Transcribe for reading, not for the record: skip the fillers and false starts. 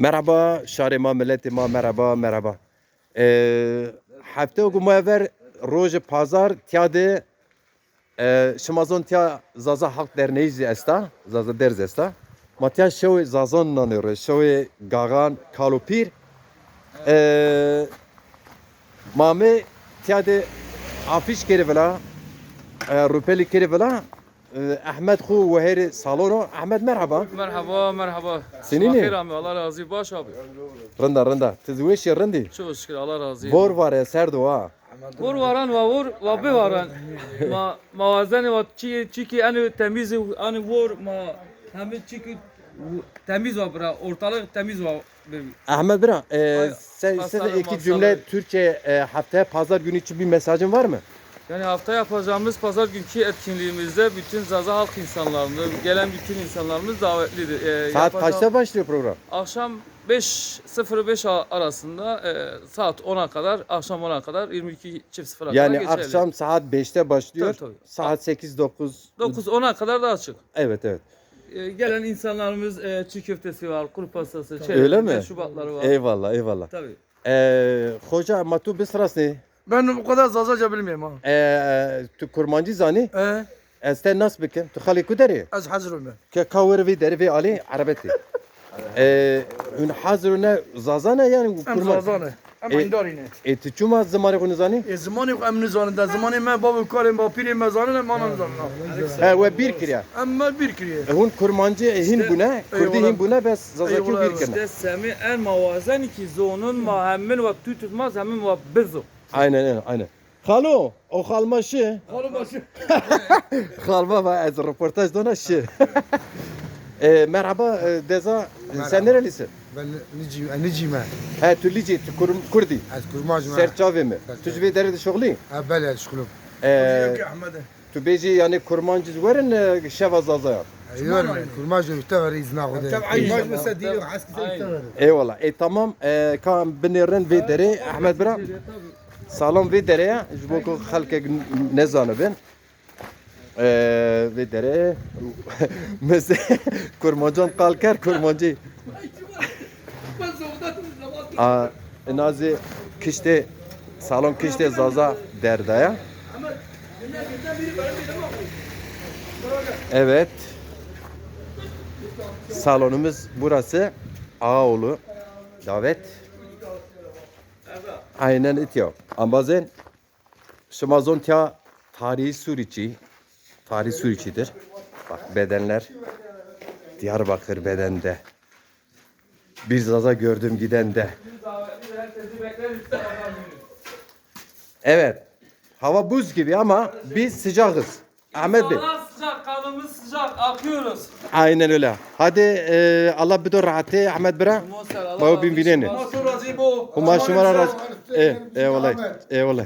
Merhaba, şarima milletime merhaba. Hafta günü ver roj pazar tiyade şimazon tiya zaza halk derneği esta, zaza derz esta. Matya şoy zazon nanıyor, şoy gagan kalopir. Mame tiyade afiş kere vela, rupeli kere vela. Ahmet Xu ve her salonu. Ahmet merhaba. Merhaba. Senin Bakır ne? abi, Allah razı olsun. Baş abi. Rında. Tizveş rendi. Çok şükür, Allah razı olsun. Vor var ya serdo ha. Vur varan ve vur ve bir varan. Mavazeni ve çiki en temiz en vur ma hem çiki temiz var bura, ortalık temiz var. Ahmet Bira, size Pasları, iki cümle masaları. Türkçe haftaya pazar günü için bir mesajın var mı? Yani hafta yapacağımız pazar günkü etkinliğimizde bütün Zaza halk insanlarını, gelen bütün insanlarımız davetlidir. Saat kaçta başlıyor program? Akşam 5:05 arasında saat 10'a kadar, akşam 10'a kadar 22:00'a kadar Yani geçerli. akşam saat 5'te başlıyor. Tabii. Saat 8-9. 9-10'a kadar da açık. Evet. Gelen insanlarımız çiğ köftesi var, kuru pastası, Öyle mi? meşrubatları var. Eyvallah. Tabii. Hoca matu bir sırası. Ben bu kadar zazaca bilmiyorum ha. Tu kurmancı zani. Este nasıl bikin? Tu khali kuderi. Az hazırım ben. Ke kavur vi deri vi ali arabeti. Ün hazırına zazana yani Hem kurman. zazanı. Hem indarine. Tu çuma zamanı konu zani? Zamanı yok emni zanında. Zamanı ben baba karım baba pirim ben zanına manam zanına. Ve bir kiriya. Ama bir kiriye. Hun kurmancı hin buna, kurdi hin buna bes zazaki Eyvallah. bir kena. İşte semi en mavazen ki zonun mahemmin ve tutmaz hemin ve bizo. Aynen. Halo, o halmaşı. Halı başı. Halma ve az röportaj dona şi. Merhaba Deza, sen nerelisin? Ben Nicime. Tu lici, tu kurdi. Az kurmacım. Serçave mi? Tu jve derdi şogli? Bele şkulum. Ahmet'e. Tu beji yani kurmancı verin şeva zaza. Yorma. Kurmacım teveri izna kudu. Kurmac mesela değil. Eyvallah. Tamam. Kan binirin ve dere Ahmet Bira. Salon ve dere. Jboku halke ne zanı ben. Ve dere. Mesela kurmancın kalker kurmancı. Nazi kişte salon kişte zaza derdaya. Evet. Salonumuz burası. Ağoğlu. Davet. Aynen itiyor. Ambazen Şimazon tiya tarihi Suriçidir. Bak bedenler Diyarbakır bedende. Bir zaza gördüm gidende. Evet. Hava buz gibi ama biz sıcağız. Ahmet Bey. İnsanlar sıcak, kanımız sıcak, akıyoruz. Aynen öyle. Hadi Allah bir de rahatı Ahmet Bira. Baba bin bineni. Nasıl razı bu? Kumaşı var arası. Eyvallah.